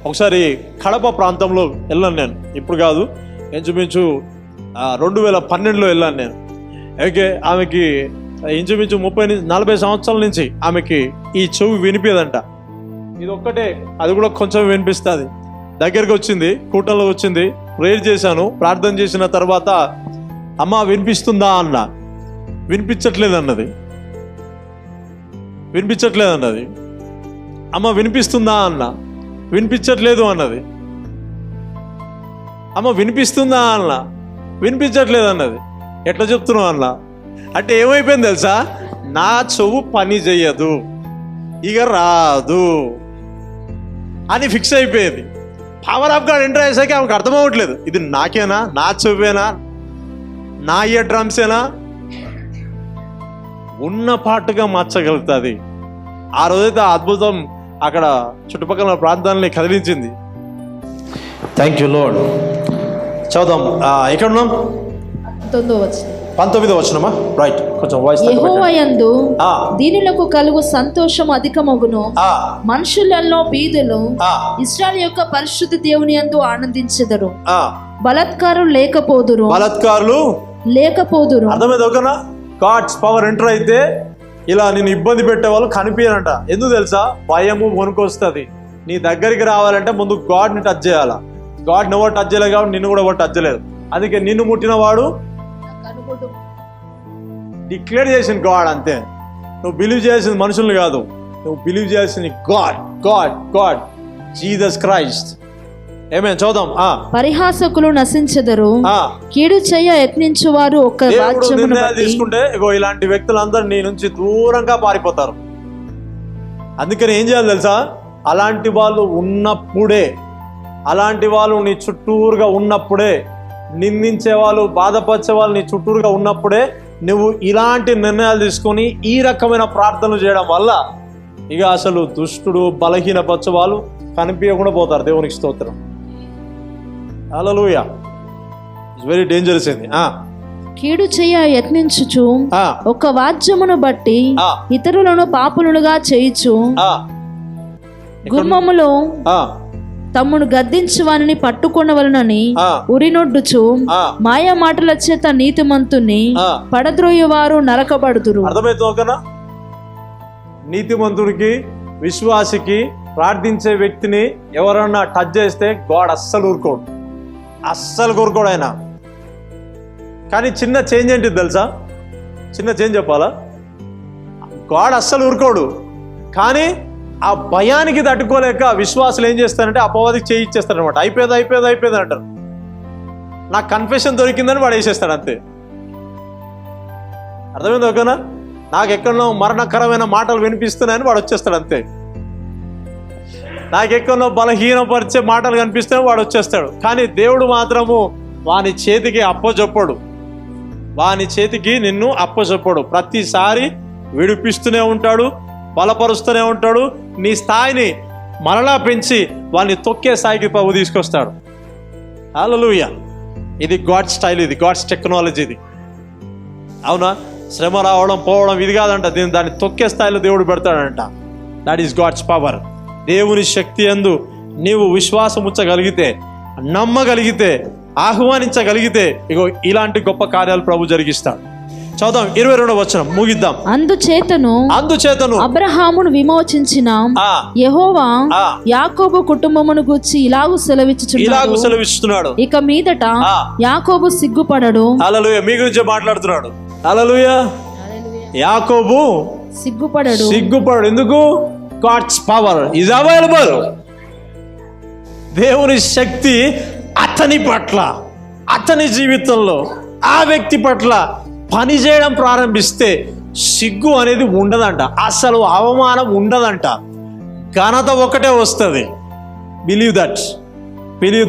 ఒకసారి కడప ప్రాంతంలో వెళ్ళాను నేను, ఇప్పుడు కాదు, ఇంచుమించు 2012లో వెళ్ళాను నేను. ఓకే, ఆమెకి ఇంచుమించు 30-40 సంవత్సరాల నుంచి ఆమెకి ఈ చెవి వినిపేదంట. ఇది ఒక్కటే, అది కూడా కొంచెం వినిపిస్తుంది. దగ్గరికి వచ్చింది, కూటంలో వచ్చింది, ప్రేయర్ చేశాను. ప్రార్థన చేసిన తర్వాత అమ్మ వినిపిస్తుందా అన్న, వినిపించట్లేదన్నది. అమ్మ వినిపిస్తుందా అన్న, వినిపించట్లేదు అన్నది. అమ్మ వినిపిస్తుందా అన్న, వినిపించట్లేదు అన్నది. ఎట్లా చెప్తున్నావు అన్న అంటే ఏమైపోయింది తెలుసా, నా చెవు పని చెయ్యదు, ఇక రాదు అని ఫిక్స్ అయిపోయేది. పవర్ ఆఫ్ గాడ్ ఎంటర్ అయ్యేసరికి ఆమెకు అర్థమవ్వట్లేదు, ఇది నాకేనా, నా చెవేనా, నా ఇయర్ డ్రమ్సేనా, ఉన్న పాటుగా మార్చగలుగుతుంది. ఆ రోజైతే ఆ అద్భుతం అక్కడ చుట్టుపక్కల ప్రాంతాలని కదిలించింది. Thank you lord. చదువుదాం, ఎక్కడ ఉన్నాం? 19వ వచనమా? రైట్, కొంచెం వాయిస్. యెహోవా యందు దీనులకు కలుగు సంతోషం అధికమగును, మనుషులలో బీదులు ఇశ్రాయేలు యొక్క పరిశుద్ధ దేవుని యందు ఆనందించెదరు. బలాత్కారులు లేకపోదురు. అర్థమైంది ఒకనా? గాడ్స్ పవర్ ఎంటర్ అయితే ఇలా నేను ఇబ్బంది పెట్టే వాళ్ళు కనిపించనంట. ఎందుకు తెలుసా? భయము వణుకొస్తుంది. నీ దగ్గరికి రావాలంటే ముందు గాడ్ని టచ్ చేయాలా. గాడ్ని ఎవరు టచ్ చేయలేదు కాబట్టి నిన్ను కూడా ఎవరు టచ్ చేయలేదు. అందుకే నిన్ను ముట్టిన వాడు డిక్లేర్ చేసిన గాడ్, అంతే. నువ్వు బిలీవ్ చేయాల్సింది మనుషుల్ని కాదు, నువ్వు బిలీవ్ చేయాల్సింది గాడ్ జీసస్ క్రైస్ట్. ఏమేం చదువుదాం. పరిహాసకులు నశించెదరు, కీడు చేయ యత్నించువారు ఒక్క వాక్యమును బట్టి. తీసుకుంటే ఇగో ఇలాంటి వ్యక్తులందరూ నీ నుంచి దూరంగా పారిపోతారు. అందుకని ఏం చేయాలి తెలుసా? అలాంటి వాళ్ళు ఉన్నప్పుడే, అలాంటి వాళ్ళు నీ చుట్టూరుగా ఉన్నప్పుడే, నిందించే వాళ్ళు, బాధపరిచే వాళ్ళు నీ చుట్టూరుగా ఉన్నప్పుడే నువ్వు ఇలాంటి నిర్ణయాలు తీసుకొని ఈ రకమైన ప్రార్థనలు చేయడం వల్ల ఇక అసలు దుష్టుడు, బలహీనపరచే వాళ్ళు కనిపించకుండా పోతారు. దేవునికి స్తోత్రం. హల్లెలూయా. It's very dangerous. ఇది కీడు చేయ యత్నించుచు ఒక వాద్యమును బట్టి ఇతరులను పాపులుగా చేయుచు గుమ్మములో తమ్మును గద్దించు వానిని పట్టుకొనవలనని ఉరినొడ్డుచు మాయా మాటల చేత నీతిమంతుని పడద్రోయేవారు నరకబడుదురు. అర్థమవుతుందా? నీతిమంతుడికి, విశ్వాసికి, ప్రార్థించే వ్యక్తిని ఎవరన్నా టచ్ చేస్తే గాడ్ అస్సలు ఊరుకోడు ఆయన. కానీ చిన్న చేంజ్ ఏంటి తెలుసా? చిన్న చేంజ్ చెప్పాలా? గాడ్ అస్సలు ఊరుకోడు. కానీ ఆ భయానికి తట్టుకోలేక విశ్వాసులు ఏం చేస్తారంటే అపవాదికి చేయి ఇచ్చేస్తారనమాట. అయిపోయేది అంటారు. నాకు కన్ఫెషన్ దొరికిందని వాడు వేసేస్తాడు, అంతే. అర్థమైంది ఓకేనా? నాకు ఎక్కడో మరణకరమైన మాటలు వినిపిస్తున్నాయని వాడు వచ్చేస్తాడు, అంతే. నాకు ఎక్కడో బలహీనపరిచే మాటలు కనిపిస్తాయని వాడు వచ్చేస్తాడు. కానీ దేవుడు మాత్రము వాని చేతికి అప్పచెప్పడు, వాని చేతికి నిన్ను అప్పచెప్పడు. ప్రతిసారి విడిపిస్తూనే ఉంటాడు, బలపరుస్తూనే ఉంటాడు. నీ స్థాయిని మరలా పెంచి వాళ్ళని తొక్కే స్థాయికి ప్రభు తీసుకొస్తాడు. హల్లెలూయా. ఇది గాడ్ స్టైల్, ఇది గాడ్స్ టెక్నాలజీ. ఇది అవునా? శ్రమ రావడం పోవడం ఇది కాదంట, దాన్ని తొక్కే స్థాయిలో దేవుడు పెడతాడంట. That is God's power. దేవుని శక్తి యందు నీవు విశ్వాసం ఉంచగలిగితే, నమ్మగలిగితే, ఆహ్వానించగలిగితే ఇగో ఇలాంటి గొప్ప కార్యాలు ప్రభు జరిగిస్తాడు. చదువుదాం 22వ వచనం, ముగిద్దాం. అందుచేతను అబ్రహామును విమోచించిన యెహోవా యాకోబు కుటుంబమును గూర్చి ఇలాగు సెలవిస్తున్నాడు, ఇక మీదట యాకోబు సిగ్గుపడడు. హల్లెలూయా. మీ గురించి మాట్లాడుతున్నాడు. హల్లెలూయా. యాకోబు సిగ్గుపడడు. ఎందుకు? God's power is available. దేవుని శక్తి అతని పట్ల, అతని జీవితంలో, ఆ వ్యక్తి పట్ల పని చేయడం ప్రారంభిస్తే సిగ్గు అనేది ఉండదంట, అసలు అవమానం ఉండదంట, ఘనత ఒకటే వస్తుంది. Believe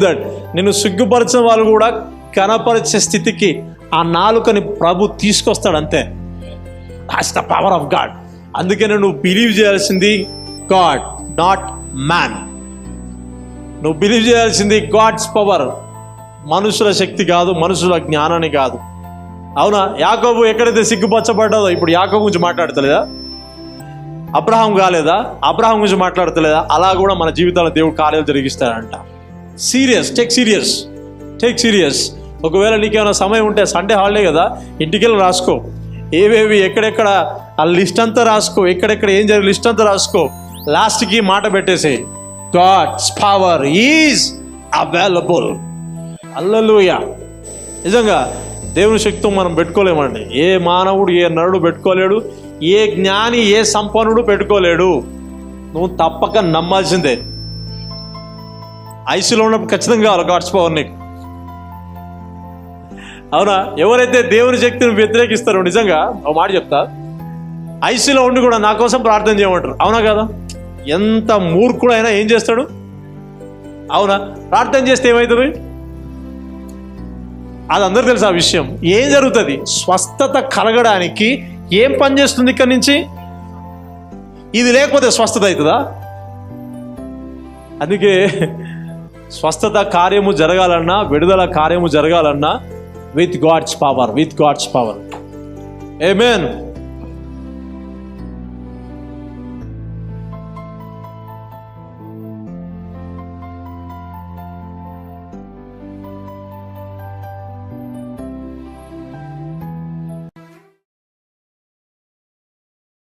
that. నిన్ను సిగ్గుపరిచిన వాళ్ళు కూడా ఘనపరిచే స్థితికి ఆ నాలుకని ప్రభు తీసుకొస్తాడు, అంతే. That's the power of God. అందుకనే నువ్వు బిలీవ్ చేయాల్సింది గాడ్, నాట్ మ్యాన్. నువ్వు బిలీవ్ చేయాల్సింది గాడ్స్ పవర్, మనుషుల శక్తి కాదు, మనుషుల జ్ఞానాన్ని కాదు. అవునా? యాకోబు ఎక్కడైతే సిగ్గుపరచబడ్డాదో, ఇప్పుడు యాకోబు గురించి మాట్లాడతలేదా? అబ్రహాం కాలేదా? అబ్రహాం గురించి మాట్లాడతలేదా? అలా కూడా మన జీవితాల్లో దేవుడు కార్యాలు జరిగిస్తాడంట. Take serious. ఒకవేళ నీకేమైనా సమయం ఉంటే, సండే హాలిడే కదా, ఇంటికెళ్ళి రాసుకో. ఏవేవి ఎక్కడెక్కడ ఆ లిస్ట్ అంతా రాసుకో. ఎక్కడెక్కడ ఏం జరిగే లిస్ట్ అంతా రాసుకో. లాస్ట్కి మాట పెట్టేసేయ్, గాడ్స్ పవర్ ఈజ్ అవైలబుల్. హల్లెలూయా. నిజంగా దేవుని శక్తితో మనం పెట్టుకోలేమండి. ఏ మానవుడు, ఏ నరుడు పెట్టుకోలేడు. ఏ జ్ఞాని, ఏ సంపన్నుడు పెట్టుకోలేడు. నువ్వు తప్పక నమ్మాల్సిందే. ఐసీలో ఉన్నప్పుడు ఖచ్చితంగా కావాలి గాడ్స్ పవర్ నీకు. అవునా? ఎవరైతే దేవుని శక్తిని వ్యతిరేకిస్తారో, నిజంగా ఒక మాట చెప్తా, ఐసీలో ఉండి కూడా నా కోసం ప్రార్థన చేయమంటారు. అవునా కదా? ఎంత మూర్ఖుడైనా ఏం చేస్తాడు? అవునా? ప్రార్థన చేస్తే ఏమవుతుంది? అది అందరూ తెలుసు ఆ విషయం. ఏం జరుగుతుంది? స్వస్థత కలగడానికి ఏం పని చేస్తుంది ఇక్కడి నుంచి? ఇది లేకపోతే స్వస్థత అవుతుందా? అందుకే స్వస్థత కార్యము జరగాలన్నా, విడుదల కార్యము జరగాలన్నా, విత్ గాడ్స్ పవర్. ఆమేన్.